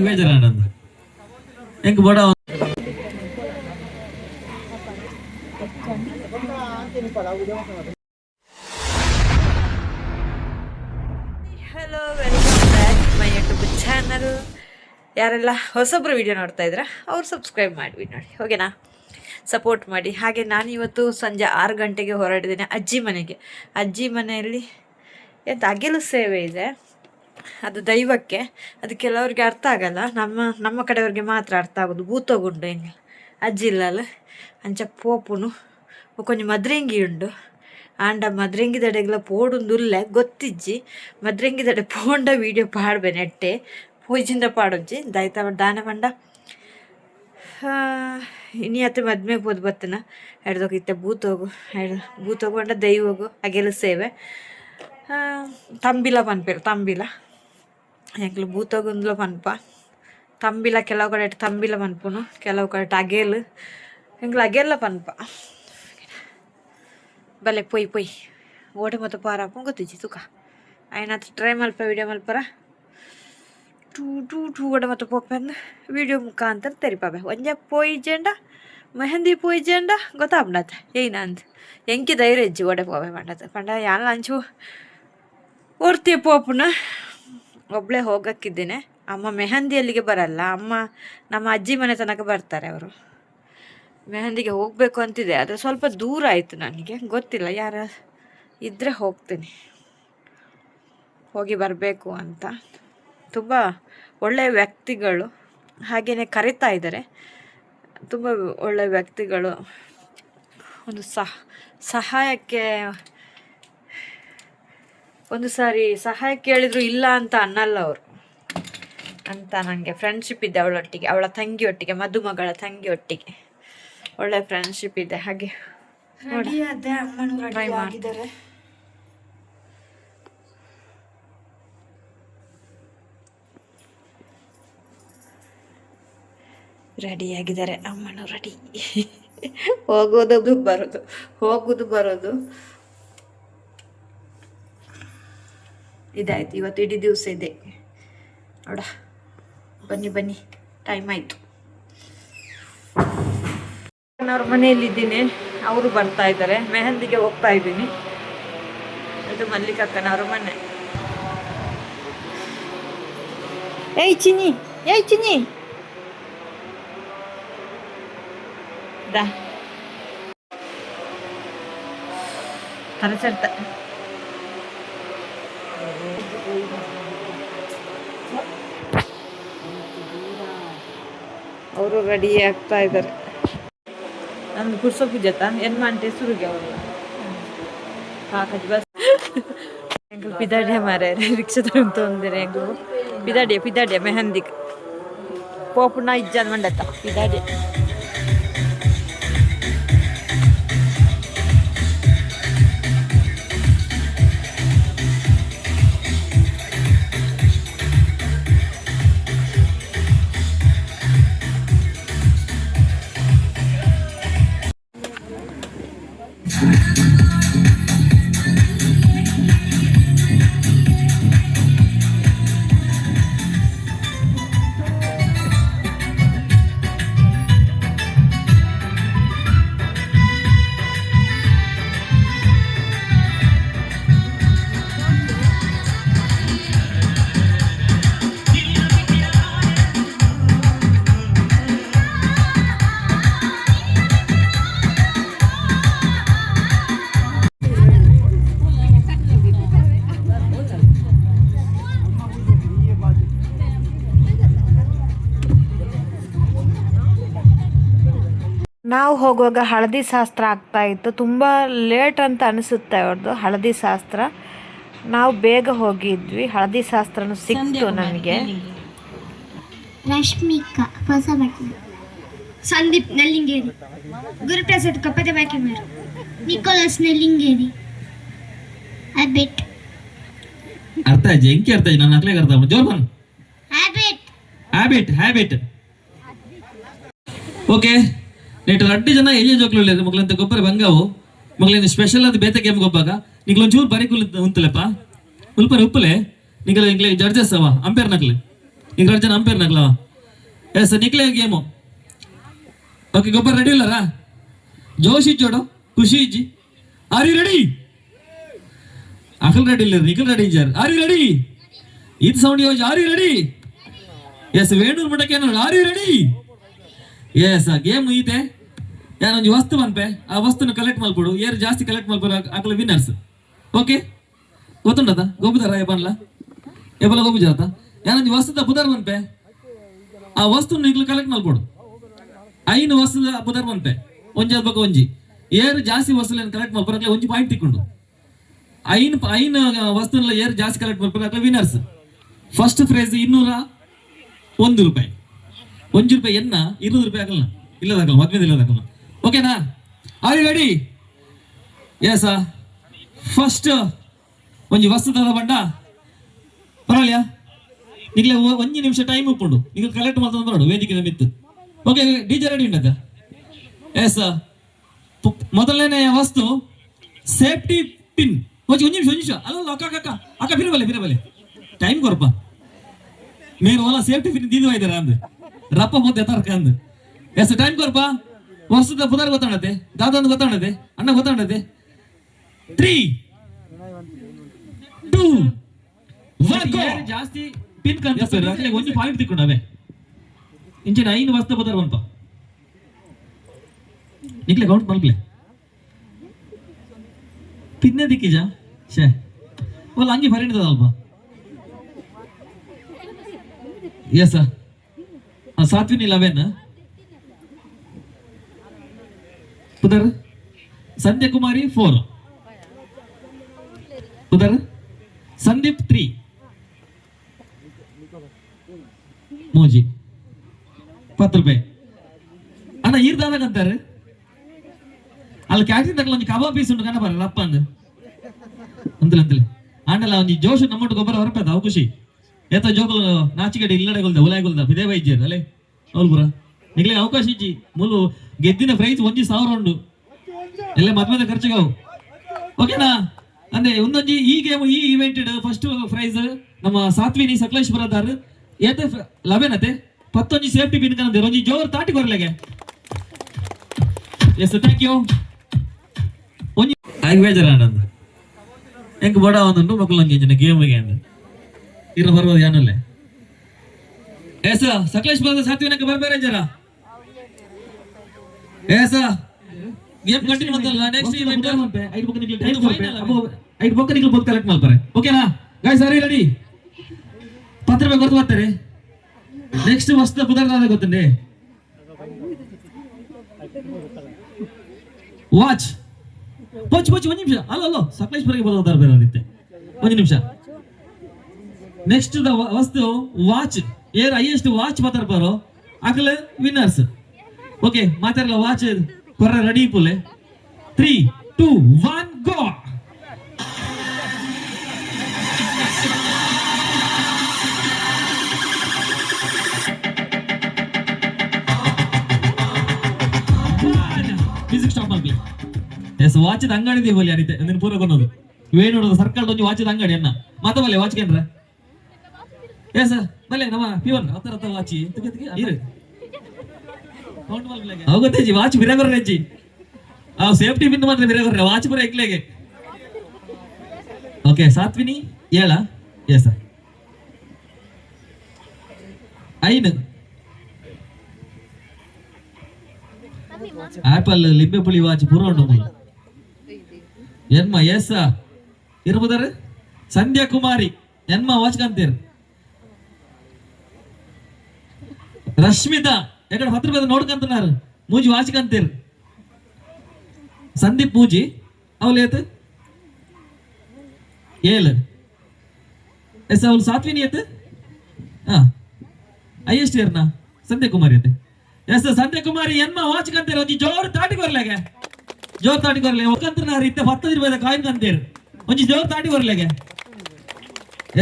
ಬೇಜಾರ ನಂದು ಹೆಂಗ್ ಬಡ hello, welcome back my YouTube channel. ಯಾರೆಲ್ಲ ಹೊಸೊಬ್ಬರು ವೀಡಿಯೋ ನೋಡ್ತಾ ಇದ್ರೆ ಅವ್ರು ಸಬ್ಸ್ಕ್ರೈಬ್ ಮಾಡಿ ನೋಡಿ, ಓಕೆನಾ? ಸಪೋರ್ಟ್ ಮಾಡಿ. ಹಾಗೆ ನಾನು ಇವತ್ತು ಸಂಜೆ 6 ಗಂಟೆಗೆ ಹೊರಟಿದ್ದೇನೆ ಅಜ್ಜಿ ಮನೆಗೆ. ಅಜ್ಜಿ ಮನೆಯಲ್ಲಿ ಎಂತ ಅಗೆಲು ಸೇವೆ ಇದೆ, ಅದು ದೈವಕ್ಕೆ. ಅದು ಕೆಲವ್ರಿಗೆ ಅರ್ಥ ಆಗಲ್ಲ, ನಮ್ಮ ಕಡೆಯವ್ರಿಗೆ ಮಾತ್ರ ಅರ್ಥ ಆಗೋದು. ಭೂತಗುಂಡು ಹೆಂಗೆ ಅಜ್ಜಿ ಇಲ್ಲಲ್ಲ ಅಂಚ ಪೋಪುನು ಕೊಂಚ ಮದ್ರೆಂಗಿ ಉಂಡು. ಆಂಡ ಮದ್ರೆಂಗಿದಡೆಗ್ಲ ಪೋಡುಂದುಲ್ಲೆ ಗೊತ್ತಿಜ್ಜಿ, ಮದ್ರೆಂಗಿದಡೆ ಪೋಂಡ ವೀಡಿಯೋ ಪಾಡ್ಬೆ ನೆಟ್ಟೆ ಪೂಜಿಂದ ಪಾಡೊಜ್ಜಿ ದಾಯ್ತ ದಾನ ಪಂಡ ಇನಿ ಅತ್ತೆ ಮದ್ಮೆ ಪೋದು ಬತ್ತನ ಹಿಡ್ದೋಗಿತ್ತೆ ಬೂತೋಗು ಬೂತೋಗು ಅಂಡ ದೈವಗು ಅಗೆಲು ಸೇವೆ ತಂಬಿಲ ಪನ್ಪೇರು. ತಂಬಿಲ ಎಂಕ್ಲು ಬೂತೋಗುಂದ್ಲ ಪನ್ಪ ತಂಬಿಲ ಕೆಲವು ಕಡೆ ತಂಬಿಲ ಪನ್ಪುನು, ಕೆಲವು ಕಡೆ ಅಗೆಲು ಎಂಕ್ಲು ಅಗೆಲ್ಲ ಪನ್ಪ ಬಲೆ ಪೊಯ್ ಓಟೆ ಮತ್ತು ಪಾರಪ್ಪ ಗೊತ್ತಿಜ್ಜಿ ತುಕ ಆಯ್ನತ್ರ ಟ್ರೈ ಮಲ್ಪ ವೀಡಿಯೋ ಮಲ್ಪರ ಟೂ ಓಡೆ ಮತ್ತು ಪೊಪ್ಪೆ ಅಂದ ವೀಡಿಯೋ ಮುಖಾಂತರ ತೆರಿಪಾಬೆ ಒಂಜ ಪೋಯ್ಜೆಂಡ ಮೆಹಂದಿ ಪೋಯ್ಜೆಂಡ ಗೊತ್ತಾಗ್ಬಿಡತ್ತ ಏನ ಅಂದ್ ಎಂಕಿ ಧೈರ್ಯ ಇಜ್ಜಿ ಓಡೆ ಪೋವೆ ಪಂಡದ ಪಂಡ ಯಾನ ಅಂಚು ಓಡ್ತೀಯ ಪೋಪುನ ಒಬ್ಬಳೇ ಹೋಗಕ್ಕಿದ್ದೇನೆ. ಅಮ್ಮ ಮೆಹಂದಿ ಅಲ್ಲಿಗೆ ಬರಲ್ಲ, ಅಮ್ಮ ನಮ್ಮ ಅಜ್ಜಿ ಮನೆ ತನಕ ಬರ್ತಾರೆ ಅವರು. ಮೆಹಂದಿಗೆ ಹೋಗಬೇಕು ಅಂತಿದೆ, ಆದರೆ ಸ್ವಲ್ಪ ದೂರ ಆಯಿತು ನನಗೆ, ಗೊತ್ತಿಲ್ಲ ಯಾರ ಇದ್ದರೆ ಹೋಗ್ತೀನಿ, ಹೋಗಿ ಬರಬೇಕು ಅಂತ. ತುಂಬ ಒಳ್ಳೆಯ ವ್ಯಕ್ತಿಗಳು ಹಾಗೆಯೇ ಕರಿತಾ ಇದ್ದಾರೆ, ತುಂಬ ಒಳ್ಳೆಯ ವ್ಯಕ್ತಿಗಳು. ಒಂದು ಸಹಾಯಕ್ಕೆ ಒಂದು ಸಾರಿ ಸಹಾಯ ಕೇಳಿದ್ರು ಇಲ್ಲ ಅಂತ ಅನ್ನಲ್ಲ ಅವರು ಅಂತ. ನನಗೆ ಫ್ರೆಂಡ್ಶಿಪ್ ಇದೆ ಅವಳೊಟ್ಟಿಗೆ, ಅವಳ ತಂಗಿಯೊಟ್ಟಿಗೆ, ಮದುಮಗಳ ತಂಗಿಯೊಟ್ಟಿಗೆ ಒಳ್ಳೆ ಫ್ರೆಂಡ್ಶಿಪ್ ಇದೆ. ಹಾಗೆ ಟ್ರೈ ಮಾಡಿದ್ದಾರೆ. ರೆಡಿಯಾಗಿದ್ದಾರೆ ಅಮ್ಮನು, ರೆಡಿ ಹೋಗೋದು ಬರೋದು ಇದಾಯ್ತು. ಇವತ್ತು ಇಡೀ ದಿವಸ ಇದೆ ನೋಡ. ಬನ್ನಿ ಟೈಮ್ ಆಯಿತು. ಅವ್ರ ಮನೆಯಲ್ಲಿದ್ದೀನಿ, ಅವರು ಬರ್ತಾ ಇದ್ದಾರೆ. ಮೆಹಂದಿಗೆ ಹೋಗ್ತಾ ಇದ್ದೀನಿ. ಇದು ಮಲ್ಲಿಕಕ್ಕನವ್ರ ಮನೆ. ಏಯ್ ಚಿನ್ನಿ ದಾ ತರಚರ್ತ ಅವರು ರೆಡಿ ಆಗ್ತಾ ಇದ್ದಾರೆ. ನಂದು ಪುರ್ಸೊ ಪೂಜೆತ ಏನು ಮಾಡ್ತೆ ಸುರುಗೆ ಅವರು ಹಾಕಿ ಬಸ್ ಎಂಗಳು ಪಿದಾಡಿಯ ಮಾರೆ ರಿಕ್ಷಾ ತೊಂದರೆ ಎಂಗಳು ಪಿದಾಡಿಯ ಮೆಹಂದಿಗೆ ಪೋಪುನ ಇಜ್ಜಾದ ಮಂಡತ್ತ ಪಿದಾಡಿಯ. ನಾವು ಹೋಗುವಾಗ ಹಳದಿ ಶಾಸ್ತ್ರ ಆಗ್ತಾ ಇತ್ತು. ತುಂಬ ಲೇಟ್ ಅಂತ ಅನಿಸುತ್ತೆ ಅವ್ರದ್ದು ಹಳದಿ ಶಾಸ್ತ್ರ. ನಾವು ಬೇಗ ಹೋಗಿದ್ವಿ, ಹಳದಿ ಶಾಸ್ತ್ರನೂ ಸಿಕ್ತು ನಮಗೆ. ರಶ್ಮಿಕಾ ಹೊಸ ಬಟ್ಟೆ, ಸಂದೀಪ್ ನಲ್ಲಿಂಗೇರಿ, ಗುರುಪ್ರಸಾದ್ ಕಪ್ಪದೆ ಬಾಕಿಮಾರು, ನಿಕೋಲಸ್ ನಲ್ಲಿಂಗೇರಿ, ಹ್ಯಾಬಿಟ್ ಅರ್ಥ ಆಯ್ತು ಎಂಕಿ ಅರ್ಥ ಆಯ್ತು ನನ್ನ ಅಕ್ಲೆಗೆ ಅರ್ಥ ಜೋರ್ ಬನ್ ಹ್ಯಾಬಿಟ್ ಓಕೆ. ನೆಟ್ಟು 2 ಜನ ಎಲ್ಲಿ ಜೋಕ್ಲು ಮಕ್ಕಳಂತ ಗೊಬ್ಬರ ಬಂಗಾವು ಮಗಳೇನು ಸ್ಪೆಷಲ್ ಅದು ಬೇತೆ ಗೇಮ್ ಗೊಬ್ಬಾಗ ನಿಂಗೆ ಒಂಚೂರು ಬರೀ ಉಂತಲೆಪ್ಪ ಉಲ್ಪನೆ ಉಪ್ಪಲೆ ನಿಂಗೆ ಇಂಗ್ಲೇ ಜಡ್ಜಸ್ ಅವ ಅಂಪೇರ್ ನಕ್ಲೆ ಈಗ 2 ಜನ ಅಂಪೇರ್ ನಕ್ಲವ ಎಸ್ ನಿಕ್ಲೆ ಗೇಮು ಓಕೆ ಗೊಬ್ಬರ ರೆಡಿ ಇಲ್ಲರಾ ಜೋಶ್ ಇಜ್ಜೋಡು ಖುಷಿ ಇಜ್ಜಿ ಆರ್ ಯು ರೆಡಿ ಅಕಲ್ ರೆಡಿ ಇಲ್ಲ ನಿಖಲ್ ರೆಡಿ ಇಜ್ಜಾರ್ ಆರ್ ಯು ರೆಡಿ ಇದು ಸೌಂಡ್ ಯೋಜ್ are you ready yes Venur ಮಠಕ್ಕೆ are you ready yes game ಈತೆ ಯಾನೊಂದು ವಸ್ತು ಬಂಪೆ ಆ ವಸ್ತುನ ಕಲೆಕ್ಟ್ ಮಾಡ್ಬಿಡು ಏರು ಜಾಸ್ತಿ ಕಲೆಕ್ಟ್ ಮಾಡ್ಬೋದು ಆಕಲ ವಿನ್ನರ್ಸ್ ಓಕೆ ಗೊತ್ತುಂಡದ ಗೊಬ್ಬುದಾರ ಬನ್ಲ ಎಬಲ ಗೊಬ್ಬುಜಾತ ಯಾನೊಂದು ವಸ್ತುದ ಬುಧರ್ ಬಂಪೆ ಆ ವಸ್ತುನ ಈಗಲೂ ಕಲೆಕ್ಟ್ ಮಾಡ್ಬಿಡು ಐನು ವಸ್ತುದ ಬುಧರ್ ಬಂಪೆ ಒಂಜಿ ಬಗ್ಗೆ ಒಂಜಿ ಏರು ಜಾಸ್ತಿ ವಸ್ತುలను ಕಲೆಕ್ಟ್ ಮಾಡ್ಬಾರ ಒಂಜಿ ಪಾಯಿಂಟ್ ತಿಕ್ಕೊಂಡು ಐನು ವಸ್ತುನ ಏರು ಜಾಸ್ತಿ ಕಲೆಕ್ಟ್ ಮಾಡ್ಬೇಕು ವಿನ್ನರ್ಸ್ ಫಸ್ಟ್ ಪ್ರೈಸ್ 201 ರೂಪಾಯಿ 1 ರೂಪಾಯಿ ಎನ್ನ 20 ರೂಪಾಯಿ ಆಗಲ್ಲ ಇಲ್ಲದಾಗಲ್ಲ ಮದ್ವೆ ಇಲ್ಲದಾಗಲ್ಲ ಓಕೆನಾ are you ready yes first ಒಂಜಿ ವಸ್ತು ತದ ಬಂಡ ಪರವಾಗಿಲ್ಲ ಈಗಲೇ 1 ನಿಮಿಷ ಟೈಮ್ ಉಪ್ಪುಂಡು ಈಗ ಕಲೆಕ್ಟ್ ಮಾಡ್ತಾ ಬರೋಡು ವೇದಿಕೆ ಮಿತ್ತು ಓಕೆ ಡಿಜೆ ರೆಡಿ ಉಂಟದ ಎಸ್ ಮೊದಲನೇ ವಸ್ತು ಸೇಫ್ಟಿ ಪಿನ್ ಒಂಜಿ ನಿಮಿಷ ಅಲ್ಲ ಅಕ್ಕ ಬಿರಬಲೆ ಟೈಮ್ ಕೊರಪ మీరు ఓలా సేఫ్టీ పిన్ దీది వైదరా అందు రప్ప పోతే ఎతర్క అందు ఎస్ టైం కొరప వస్తుద పుదర్ ಗೊತ್ತಾಣತೆ ದಾದೊಂದು ಗೊತ್ತಾಣತೆ ಅಣ್ಣ ಗೊತ್ತಾಣತೆ 3 2 1 ಜಾಸ್ತಿ ಪಿನ್ ಕಂತಿಸ್ತಾರೆ ಅಟ್ಲೆ ಒಂದು ಪಾಯಿಂಟ್ ತಿಕ್ಕೊಂಡವೆ ಇಂಚಿನ 5 ವಸ್ತು ಪದರ್ ಬಂಪ ನಿಕ್ಲೆ ಕೌಂಟ್ ಮಲ್ಕ್ಲೆ ಪಿನ್ನೆ ದಿಕ್ಕಿಜ ಶೇ ಓಲ ಅಂಗಿ ಪರಿಣಿತದ ಅಲ್ಪ Yes, sir. Satwin 11. Udar. Sandhya Kumari 4. Udar. Sandeep 3. Moji. 10 ರೂಪಾಯಿ. ಅಣ್ಣ ಈರ್ದಾದಾಗ ಅಂತಾರೆ ಅಲ್ಲಿ ಕ್ಯಾಟ್ರಿಂಗ್ ತಗಲ ಒಂದು ಕಬಾಬ್ ಪೀಸ್ ಉಂಟು ಕಣ್ಣ ಬರ ರಪ್ಪ ಅಂದ ಅಂತಲೇ ಆಂಡಲ್ಲ ಒಂದು ಜೋಶ್ ನಮ್ಮಟ್ಟು ಗೊಬ್ಬರ ಹೊರಪದ ಅವು ಖುಷಿ ಏತ ಜೋಗಲು ನಾಚಿಗಡೆ ಇಲ್ಲಡೆಗೊಲ್ದ ಉಲಾಯ್ಗೊಲ್ದ ಬಿದೇ ವೈದ್ಯರು ಅಲ್ಲೇ ಅವ್ರು ಬುರ ನಿಗ್ಲೆ ಅವಕಾಶ ಇಜ್ಜಿ ಮೂಲು ಗೆದ್ದಿನ ಪ್ರೈಸ್ 1,000 ಉಂಡು ಎಲ್ಲ ಮದ್ವೆದ ಖರ್ಚಿಗೆ ಅವು ಓಕೆನಾ ಅಂದ್ರೆ ಒಂದೊಂಜಿ ಈ ಗೇಮ್ ಈ ಇವೆಂಟ್ ಫಸ್ಟ್ ಪ್ರೈಸ್ ನಮ್ಮ ಸಾತ್ವಿನಿ ಸಕಲೇಶ್ವರದಾರ್ ಏತ 11 ಅತೆ 11 ಸೇಫ್ಟಿ ಪಿನ್ ಕನಂದೆ ಒಂಜಿ ಜೋರ್ ತಾಟಿ ಕೊರ್ಲೆಗೆ ಎಸ್ ಥ್ಯಾಂಕ್ ಯು ಒಂಜಿ ಆಗಿ ಬೇಜಾರ ಆನಂದ್ ಹೆಂಗ್ ಬಡ ಒಂದುಂಟು ಮಕ್ಕಳು ಒಂಜಿ ಗೇಮ್ಗೆ ಅಂದ್ ಇರ ಬರ್ಬೋದು ಯಾನಲ್ಲೇ ಏಸ ಸಕಲೇಶ್ವರದ ಸಾತ್ವಿನಕ್ಕೆ ಬರ್ಬೇರೆ ಜರ ಏಸ ಗೇಮ್ ಕಂಟಿನ್ಯೂ ಮಾಡ್ತಲ್ಲ ನೆಕ್ಸ್ಟ್ ಇವೆಂಟ್ 5 ಬುಕ್ ನಿಕ್ಲಿ ಟೈಮ್ ಫೈನಲ್ 5 ಬುಕ್ ನಿಕ್ಲಿ ಬೋದು ಕಲೆಕ್ಟ್ ಮಾಡ್ತಾರೆ ಓಕೆನಾ ಗೈಸ್ ಆರ್ ಯು ರೆಡಿ 10 ರೂಪಾಯಿ ಕೊಡ್ತು ಬರ್ತಾರೆ ನೆಕ್ಸ್ಟ್ ವಸ್ತು ಪುದರ್ದಾದ ಗೊತ್ತಂಡೆ ವಾಚ್ ಪೋಚ್ ಒಂದು ನಿಮಿಷ ಅಲ್ಲ ಸಕಲೇಶ್ವರಿಗೆ ಬರೋದಾರ ಬೇರೆ ನಿತ್ತೆ ಒಂದು ನಿಮಿಷ ನೆಕ್ಸ್ಟ್ ವಸ್ತು ವಾಚ್ ಏರ್ ಹೈಯೆಸ್ಟ್ ವಾಚ್ ಮಾತಾಡ್ಬಾರೋ ಆಗಲೇ ವಿನ್ನರ್ಸ್ ಓಕೆ ಮಾತಾಡಲ್ಲ ವಾಚ್ ಕೊರ ರೆಡಿ ಪುಲೆ 3 2 1 ಗೋ ಮ್ಯೂಸಿಕ್ ಸ್ಟಾಪ್ ಮಾಡ್ಲಿ ಎಸ್ ವಾಚ್ ಅಂಗಡಿ ದೀವಲ್ಲಿ ಅನಿತೆ ನಿನ್ನ ಪೂರ ಕೊನ್ನೋದು ವೇಣುಡೋದು ಸರ್ಕಲ್ ಒಂದು ವಾಚ್ ಅಂಗಡಿ ಅನ್ನ ಮಾತವಲ್ಲ ವಾಚ್ ಕೇಂದ್ರ ಎಸ್ ಬಲ್ಲೆ ನಮ್ಮ ಪಿವನ್ ಹತ್ರ ವಾಚಿ ಇರು ಅವಗತ್ತೇಜಿ ವಾಚ್ ಬಿರಗೊರ್ರೆ ಅಜ್ಜಿ ಆ ಸೇಫ್ಟಿ ಪಿನ್ ಮಾತ್ರ ಬಿರಗೊರ್ರೆ ವಾಚ್ ಪುರ ಎಕ್ಲೆಗೆ ಓಕೆ ಸಾತ್ವಿನಿ 7 ಎಸ್ ಐನು ಆಪಲ್ ಲಿಂಬೆ ಪುಳಿ ವಾಚ್ ಪೂರ ಉಂಟು ಎನ್ಮ ಎಸ್ ಇರ್ಬೋದಾರೆ ಸಂಧ್ಯಾ ಕುಮಾರಿ ಎನ್ಮ ವಾಚ್ ಕಂತೀರ್ ರಶ್ಮಿತಾ ಯಾಕಡೆ 10 ರೂಪಾಯಿ ನೋಡ್ಕಂತನಾರು ಮೂಜಿ ವಾಚ್ ಕಂತೀರ್ ಸಂದೀಪ್ ಮೂಜಿ ಅವಳು ಏತ್ 7 ಎಸ್ ಅವಳು ಸಾತ್ವಿನಿ ಏತ್ ಹೈಯೆಸ್ಟ್ ಇಯರ್ನ ಸಂಧ್ಯಾ ಕುಮಾರಿ ಐತೆ ಎಸ್ ಸಂಧ್ಯಾ ಕುಮಾರಿ ಎನ್ಮ ವಾಚ್ ಕಂತೀರ್ ಒಂಜಿ ಜೋರ್ ತಾಟಿ ಬರ್ಲೆಗೆ ಜೋರ್ ತಾಟಿ ಬರ್ಲೆ ಒಕ್ಕಂತನಾರು ಇತ್ತೆ 10 ರೂಪಾಯಿ ಕಾಯಿನ್ ಕಂತೀರ್ ಒಂಜಿ ಜೋರ್ ತಾಟಿ ಬರ್ಲೆಗೆ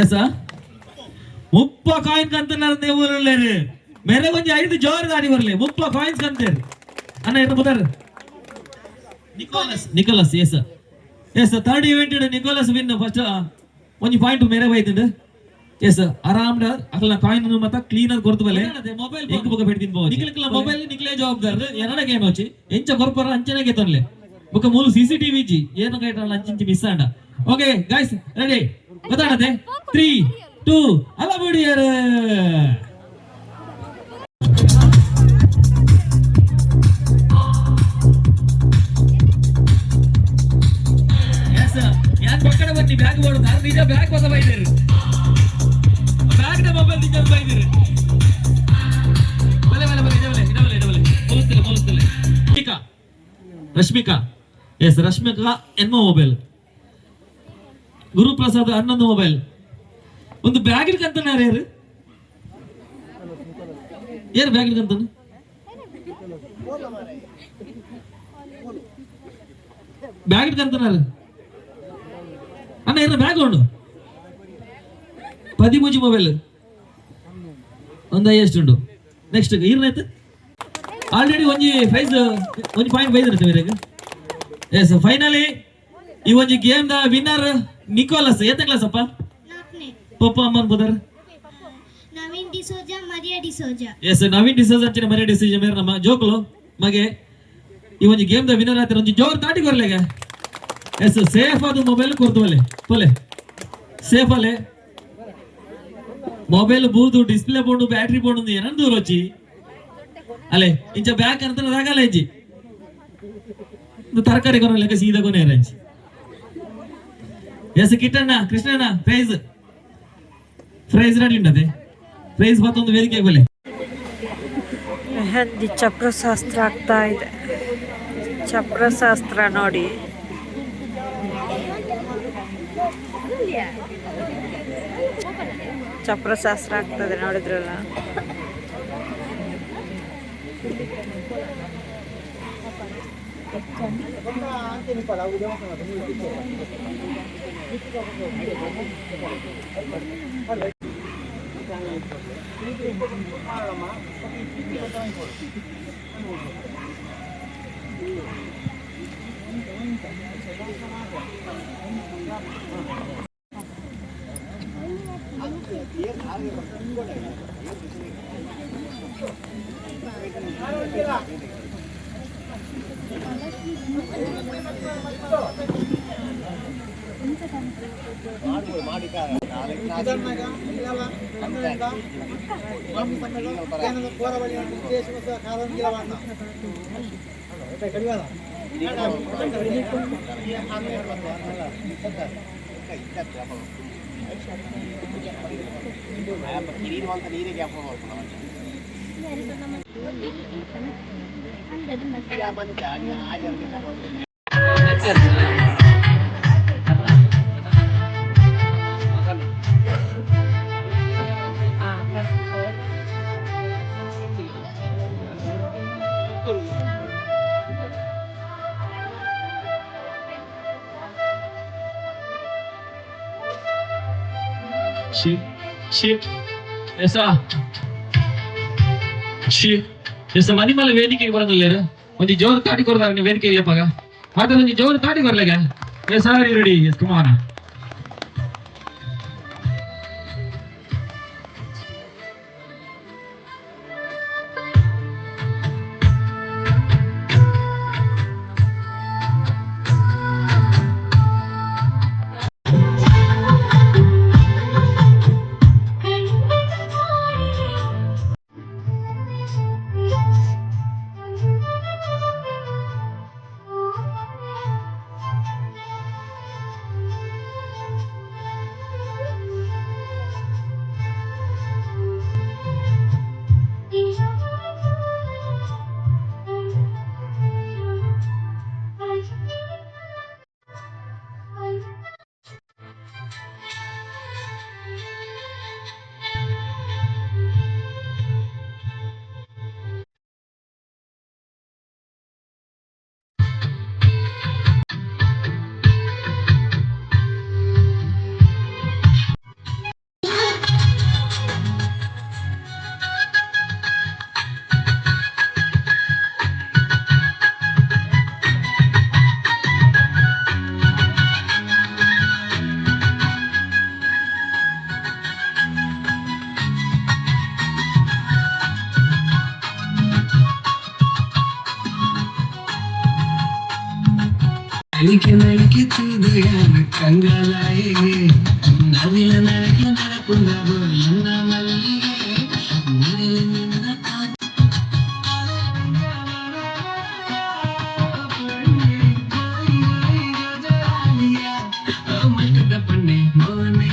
ಎಸ್ 30 ಕಾಯಿನ್ ಕಂತನಾರು ನೀವು ಮೇರೆ ಒಂಜಿ 5 ಜೋರ್ ದಾಡಿ ಬರ್ಲಿ 30 ಕಾಯಿನ್ಸ್ ಕಂತೀರ್ ಅಣ್ಣ ಏನು ಬುದಾರ Nicholas yes yes third event Nicholas win first ಒಂಜಿ ಪಾಯಿಂಟ್ ಮೇರೆ ಬೈತುಂಡು ಎಸ್ ಆರಾಮ್ ಅಕಲ್ನ ಕಾಯಿನ್ ಮತ್ತ ಕ್ಲೀನರ್ ಕೊರ್ತು ಬಲೆ ಮೊಬೈಲ್ ಎಂಕ್ ಬುಕ ಬೆಡ್ತಿನ್ ಬೋ ನಿಕ್ಲ ಮೊಬೈಲ್ ನಿಕ್ಲೆ ಜವಾಬ್ದಾರ್ ಎರಡ ಗೇಮ್ ಹೋಚಿ ಎಂಚ ಕೊರ್ಪರ ಅಂಚನೆ ಗೆತನ್ಲೆ ಬುಕ ಮೂಲು ಸಿಸಿಟಿವಿ ಜಿ ಏನು ಕೈಟಲ್ಲ ಅಂಚಿಂಚಿ ಮಿಸ್ ಆಂಡ ಓಕೆ ಗೈಸ್ ರೆಡಿ ಗೊತ್ತಾಡತೆ 3 2 ಅಲ್ಲ ಬಿಡಿಯರ್ ಪಕ್ಕಡ ಬನ್ನಿ ಬ್ಯಾಗ್ ಮಾಡೋದು ನಿಜ ಬ್ಯಾಗ್ ಹೊಸ ಬೈದಿರು ಬ್ಯಾಗ್ ನ ಮೊಬೈಲ್ ನಿಜ ಬೈದಿರು ಬಲೆ ಬಲೆ ಬಲೆ ಇಡಬಲೆ ಮೊಲಸ್ತಲೆ ರಶ್ಮಿಕಾ ಎಸ್ ರಶ್ಮಿಕಾ ಎನ್ಮ ಮೊಬೈಲ್ ಗುರುಪ್ರಸಾದ್ ಹನ್ನೊಂದು ಮೊಬೈಲ್ ಒಂದು ಬ್ಯಾಗ್ ಇಡ್ಕಂತಾನೆ ಯಾರು ಬ್ಯಾಗ್ ಇಡ್ಕಂತಾನೆ ಬ್ಯಾಗ್ ಇಡ್ಕಂತಾನ ಅಣ್ಣ ಏನ ಬ್ಯಾಗ್ ಉಂಡು 13 ಮೊಬೈಲ್ ಒಂದು ಹೈಯೆಸ್ಟ್ ಉಂಡು ನೆಕ್ಸ್ಟ್ ಇರ್ನೈತೆ ಆಲ್ರೆಡಿ ಒಂಜಿ ಪ್ರೈಸ್ ಒಂಜಿ ಪಾಯಿಂಟ್ ಬೈದಿರುತ್ತೆ ಬೇರೆ ಎಸ್ ಫೈನಲಿ ಈ ಒಂಜಿ ಗೇಮ್ ದ ವಿನ್ನರ್ ನಿಕೋಲಸ್ ಎತ್ತ ಕ್ಲಾಸ್ ಅಪ್ಪ ಪಪ್ಪ ಅಮ್ಮನ್ ಬುದರ್ ನವೀನ್ ಡಿಸೋಜಾ ಮರಿಯಾ ಡಿಸೋಜಾ ಎಸ್ ನವೀನ್ ಡಿಸೋಜಾ ಅಂಚಿನ ಮರಿಯಾ ಡಿಸೋಜಾ ಮೇರೆ ನಮ್ಮ ಜೋಕುಲು ಮಗೆ ಈ ಒಂಜಿ ಗೇಮ್ ದ ವಿನ್ನರ್ ಆಯ್ತಾರೆ ಒಂಜಿ ಜೋರ್ ತಾಟಿ ಕೊರ್ಲೆಗೆ ಎಸ್ ಸೇಫ್ ಅದು ಮೊಬೈಲ್ ಕೊರ್ತವಲೆ ಪೊಲೆ ಸೇಫ್ ಅಲೆ ಮೊಬೈಲ್ ಬೂದು ಡಿಸ್ಪ್ಲೇ ಬೋರ್ಡು ಬ್ಯಾಟ್ರಿ ಬೋರ್ಡು ಏನಂತ ದೂರ వచ్చి ಅಲೆ ಇಂಚ ಬ್ಯಾಕ್ ಅಂತ ರಾಗಲ್ಲ ಇಂಚಿ ತರಕಾರಿ ಕೊನ ಲೆಕ್ಕ ಸೀದಾ ಕೊನೆ ರೇಂಜ್ ಎಸ್ ಕಿಟ್ಟಣ್ಣ ಕೃಷ್ಣಣ್ಣ ಪ್ರೈಸ್ ರೆಡಿ ಉಂಟದೆ ಪ್ರೈಸ್ ಮತ್ತೊಂದು ವೇದಿಕೆ ಬಲೆ ಮೆಹಂದಿ ಚಪ್ರಶಾಸ್ತ್ರ ಆಗ್ತಾ ಇದೆ ಚಪ್ರಶಾಸ್ತ್ರ ನೋಡಿ ಚಪ್ರಶಾಸ್ತ್ರ ಆಗ್ತದೆ ನೋಡಿದ್ರಲ್ಲ ಮನಿಮಲ್ಲ ವೇದಿಕೆಗೆ ಬರೋದಿಲ್ಲ ಒಂದು ಜೋರು ತಾಟಿ ಕೊಡ್ತಾರೆ ನೀವು ವೇದಿಕೆ ಇಲ್ಲಪ್ಪಾಗ ಮತ್ತೆ ಒಂದು ಜೋರು ತಾಟಿ ಕೊರ್ಲಾಗ yes are you ready yes ಕುಮಾರ ನಳಿಕೆ ನಳಿಕೆ ತೂದಯಾನ ಕಂಗಾಲಾಯಿಗೆ ನವಿಲ ನಳಿಕೆ ನರಪುಂದವು ಎನ್ನ ಮಲ್ಲಿಗೆ ನಿನ್ನ ಮಟ್ಟದ ಪಣ್ಣೆ ಮೋನೆ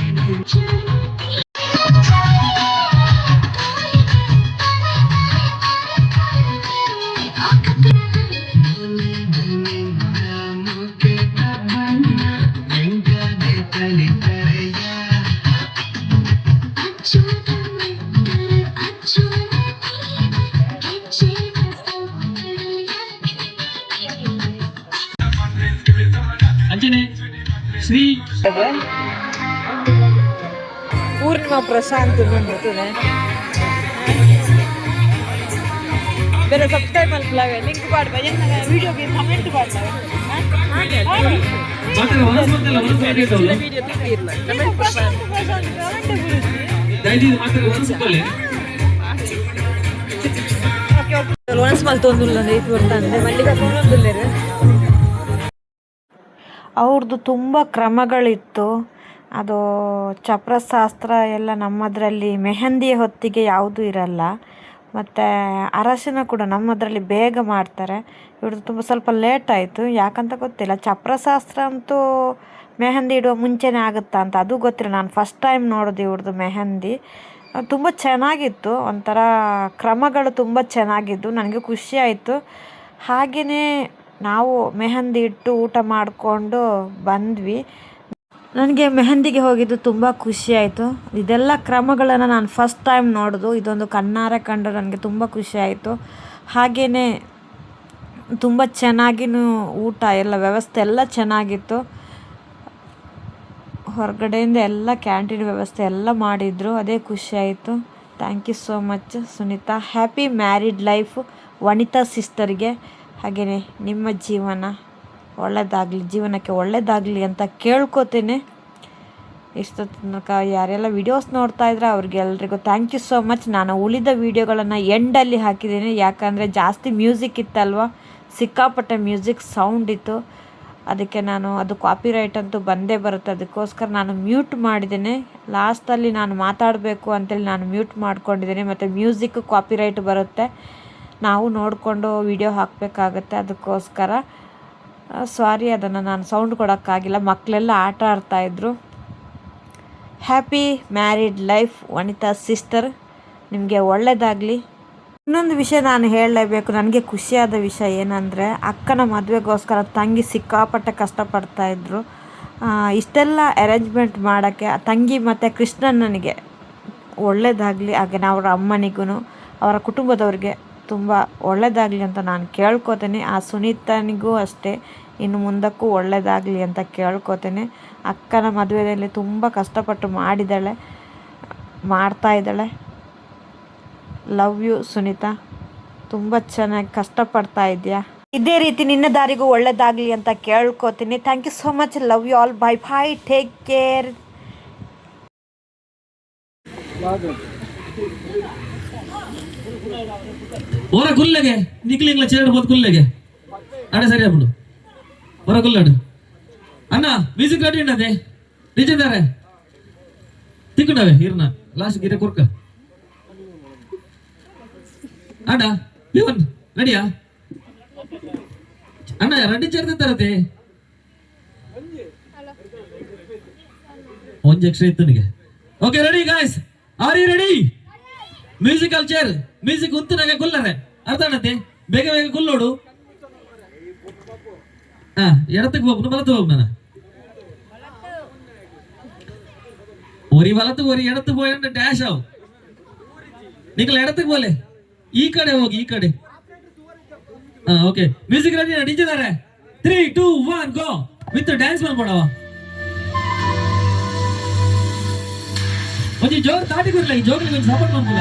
ಅಂಜನೆ ಶ್ರೀ ಪೂರ್ಣಿಮಾ ಪ್ರಶಾಂತ್ ಬಂದಿರ್ತದೆ ಬೇರೆ ಸಬ್ಸ್ಕ್ರೈಬ್ ಮಾಡ್ಲಾವೆ ಲಿಂಕ್ ಮಾಡ್ಬ ಏನು ವಿಡಿಯೋಗೆ ಕಮೆಂಟ್ ಮಾಡ್ಲಾವೆ ಅವ್ರದ್ದು ತುಂಬ ಕ್ರಮಗಳಿತ್ತು. ಅದು ಚಪ್ರಶಾಸ್ತ್ರ ಎಲ್ಲ ನಮ್ಮದರಲ್ಲಿ ಮೆಹಂದಿ ಹೊತ್ತಿಗೆ ಯಾವುದೂ ಇರಲ್ಲ. ಮತ್ತು ಅರಶಿನ ಕೂಡ ನಮ್ಮದರಲ್ಲಿ ಬೇಗ ಮಾಡ್ತಾರೆ. ಇವ್ರದ್ದು ತುಂಬ ಸ್ವಲ್ಪ ಲೇಟ್ ಆಯಿತು, ಯಾಕಂತ ಗೊತ್ತಿಲ್ಲ. ಚಪ್ರಶಾಸ್ತ್ರ ಅಂತೂ ಮೆಹಂದಿ ಇಡುವ ಮುಂಚೆನೇ ಆಗುತ್ತಾ ಅಂತ ಅದು ಗೊತ್ತಿಲ್ಲ. ನಾನು ಫಸ್ಟ್ ಟೈಮ್ ನೋಡೋದು ಇವ್ರದ್ದು ಮೆಹಂದಿ. ತುಂಬ ಚೆನ್ನಾಗಿತ್ತು, ಒಂಥರ ಕ್ರಮಗಳು ತುಂಬ ಚೆನ್ನಾಗಿದ್ದು ನನಗೆ ಖುಷಿ ಆಯಿತು. ಹಾಗೆಯೇ ನಾವು ಮೆಹಂದಿ ಇಟ್ಟು ಊಟ ಮಾಡಿಕೊಂಡು ಬಂದ್ವಿ. ನನಗೆ ಮೆಹಂದಿಗೆ ಹೋಗಿದ್ದು ತುಂಬ ಖುಷಿಯಾಯಿತು. ಇದೆಲ್ಲ ಕ್ರಮಗಳನ್ನು ನಾನು ಫಸ್ಟ್ ಟೈಮ್ ನೋಡೋದು, ಇದೊಂದು ಕಣ್ಣಾರೆ ಕಂಡು ನನಗೆ ತುಂಬ ಖುಷಿಯಾಯಿತು. ಹಾಗೆಯೇ ತುಂಬ ಚೆನ್ನಾಗಿಯೂ ಊಟ ಎಲ್ಲ ವ್ಯವಸ್ಥೆ ಎಲ್ಲ ಚೆನ್ನಾಗಿತ್ತು. ಹೊರಗಡೆಯಿಂದ ಎಲ್ಲ ಕ್ಯಾಂಟೀನ್ ವ್ಯವಸ್ಥೆ ಎಲ್ಲ ಮಾಡಿದರು, ಅದೇ ಖುಷಿಯಾಯಿತು. Thank you so much Sunita. Happy married life Vanita ಸಿಸ್ಟರ್ಗೆ. ಹಾಗೆಯೇ ನಿಮ್ಮ ಜೀವನ ಒಳ್ಳೆಯದಾಗಲಿ, ಜೀವನಕ್ಕೆ ಒಳ್ಳೆಯದಾಗಲಿ ಅಂತ ಕೇಳ್ಕೊತೀನಿ. ಇಷ್ಟು ತನಕ ಯಾರೆಲ್ಲ ವೀಡಿಯೋಸ್ ನೋಡ್ತಾ ಇದ್ರೆ ಅವ್ರಿಗೆಲ್ರಿಗೂ ಥ್ಯಾಂಕ್ ಯು ಸೋ ಮಚ್. ನಾನು ಉಳಿದ ವೀಡಿಯೋಗಳನ್ನು ಎಂಡಲ್ಲಿ ಹಾಕಿದ್ದೀನಿ, ಯಾಕಂದರೆ ಜಾಸ್ತಿ ಮ್ಯೂಸಿಕ್ ಇತ್ತಲ್ವ, ಸಿಕ್ಕಾಪಟ್ಟೆ ಮ್ಯೂಸಿಕ್ ಸೌಂಡ್ ಇತ್ತು. ಅದಕ್ಕೆ ನಾನು ಅದು ಕಾಪಿರೈಟ್ ಅಂತೂ ಬಂದೇ ಬರುತ್ತೆ, ಅದಕ್ಕೋಸ್ಕರ ನಾನು ಮ್ಯೂಟ್ ಮಾಡಿದ್ದೀನಿ. ಲಾಸ್ಟಲ್ಲಿ ನಾನು ಮಾತಾಡಬೇಕು ಅಂತೇಳಿ ನಾನು ಮ್ಯೂಟ್ ಮಾಡ್ಕೊಂಡಿದ್ದೀನಿ. ಮತ್ತು ಮ್ಯೂಸಿಕ್ ಕಾಪಿರೈಟ್ ಬರುತ್ತೆ, ನಾವು ನೋಡಿಕೊಂಡು ವಿಡಿಯೋ ಹಾಕಬೇಕಾಗತ್ತೆ. ಅದಕ್ಕೋಸ್ಕರ ಸಾರಿ, ಅದನ್ನು ನಾನು ಸೌಂಡ್ ಕೊಡೋಕ್ಕಾಗಿಲ್ಲ. ಮಕ್ಕಳೆಲ್ಲ ಆಟ ಆಡ್ತಾಯಿದ್ರು. ಹ್ಯಾಪಿ ಮ್ಯಾರಿಡ್ ಲೈಫ್ ವನಿತಾ ಸಿಸ್ಟರ್, ನಿಮಗೆ ಒಳ್ಳೆಯದಾಗಲಿ. ಇನ್ನೊಂದು ವಿಷಯ ನಾನು ಹೇಳಲೇಬೇಕು, ನನಗೆ ಖುಷಿಯಾದ ವಿಷಯ ಏನಂದರೆ, ಅಕ್ಕನ ಮದುವೆಗೋಸ್ಕರ ತಂಗಿ ಸಿಕ್ಕಾಪಟ್ಟೆ ಕಷ್ಟಪಡ್ತಾಯಿದ್ರು. ಇಷ್ಟೆಲ್ಲ ಅರೇಂಜ್ಮೆಂಟ್ ಮಾಡೋಕ್ಕೆ ತಂಗಿ ಮತ್ತು ಕೃಷ್ಣಣ್ಣನಿಗೆ ಒಳ್ಳೆಯದಾಗಲಿ, ಹಾಗೆ ಅವರ ಅಮ್ಮನಿಗೂ ಅವರ ಕುಟುಂಬದವ್ರಿಗೆ ತುಂಬ ಒಳ್ಳೆಯದಾಗಲಿ ಅಂತ ನಾನು ಕೇಳ್ಕೊತೀನಿ. ಆ ಸುನೀತನಿಗೂ ಅಷ್ಟೇ, ಇನ್ನು ಮುಂದಕ್ಕೂ ಒಳ್ಳೆಯದಾಗಲಿ ಅಂತ ಕೇಳ್ಕೊತೀನಿ. ಅಕ್ಕನ ಮದುವೆಯಲ್ಲಿ ತುಂಬ ಕಷ್ಟಪಟ್ಟು ಮಾಡ್ತಾಯಿದ್ದಾಳೆ. ಲವ್ ಯು ಸುನೀತಾ, ತುಂಬ ಚೆನ್ನಾಗಿ ಕಷ್ಟಪಡ್ತಾ ಇದೆಯಾ. ಇದೇ ರೀತಿ ನಿನ್ನ ದಾರಿಗೂ ಒಳ್ಳೆಯದಾಗಲಿ ಅಂತ ಕೇಳ್ಕೊತೀನಿ. Thank you so much. Love you all. Bye bye, take care. ಹೊರ ಕುಲ್ಲೆಗೆ ನಿಕ್ಲಿಂಗ್ಲ ಚೇರ್ಡ್ ಬೋದು ಕುಲ್ಲೆಗೆ ಅಡೆ ಸರಿ ಆಗ್ಬಿಡು. ಹೊರ ಕುಲ್ಲಾಡು ಅಣ್ಣ ಮ್ಯೂಸಿಕ್ ರೆಡಿ ಅದೇ ನಿಜಂದಾರೆ ತಿಕ್ಕೊಂಡವೆ ಇರ್ನ ಲಾಸ್ಟ್ ಗಿರೆ ಕೊರ್ಕ ಅಣ್ಣ ಇವನ್ ರೆಡಿಯಾ ಅಣ್ಣ ರೆಡಿ ಚೇರ್ತಿದ್ದಾರತೆ ಒಂದ್ ಎಕ್ಸ್ಟ್ರಾ ಇತ್ತು ನಿಗೆ. Okay ready guys, are you ready? Musical chair, music ಉಂತನಾಗ ಕುಲ್ಲರೆ ಅರ್ಥ ಅನ್ನತ್ತೆ. ಬೇಗ ಬೇಗ ಕುಲ್ಲೋಡು. ಎಡத்துக்கு ಹೋಗ್ನು ಬಲತ್ತು ಹೋಗ್ ನಾನು ஒரு வலத்து ஒரு இடத்து போய் டேஷ் ஆகும். நீங்கள் இடத்துக்கு போல ಈ ಕಡೆ ಹೋಗಿ, ಈ ಕಡೆ. ಓಕೆ ಮ್ಯೂಸಿಕ್ ರೆಡಿ ನಡೀತಿದ್ದಾರೆ. 3 2 1 ಗೋ ವಿತ್ ಡ್ಯಾನ್ಸ್ ಮಾಡ್ಕೊಡವ. ಒಂಜಿ ಜೋರ್ ತಾಟಿ ಕೊಡ್ಲ, ಈ ಜೋಗ್ಲಿಗೆ ಒಂದು ಸಪೋರ್ಟ್ ಮಾಡ್ಕೊಡ.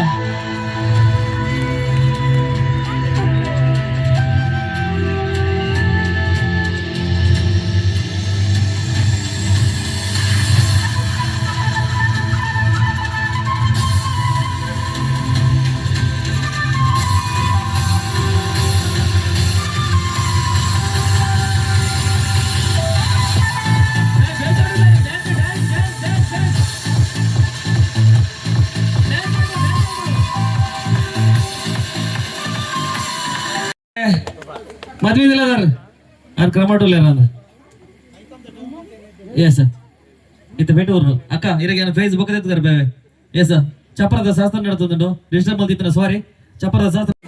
ಮದ್ವೆ ಇದಿಲ್ಲ ಅದಾರ ನಾನು ಕ್ರಮಟುಲ್ಲ ನಾನು ಎಸ್ ಇತ್ತ ಬೆಟ್ಟೂರು ಅಕ್ಕ ಇರಗೇನು ಫೇಸ್ಬುಕ್ ಎತ್ತಾರೆ ಬೇವೆ ಎಸ್ ಚಪ್ರದ ಶಾಸ್ತ್ರ ನಡ್ತುಂಡು ಡಿಸ್ಟರ್ಬ್ ಮಲ್ತಿತ್ತನ ಸಾರಿ ಚಪ್ರದ ಶಾಸ್ತ್ರ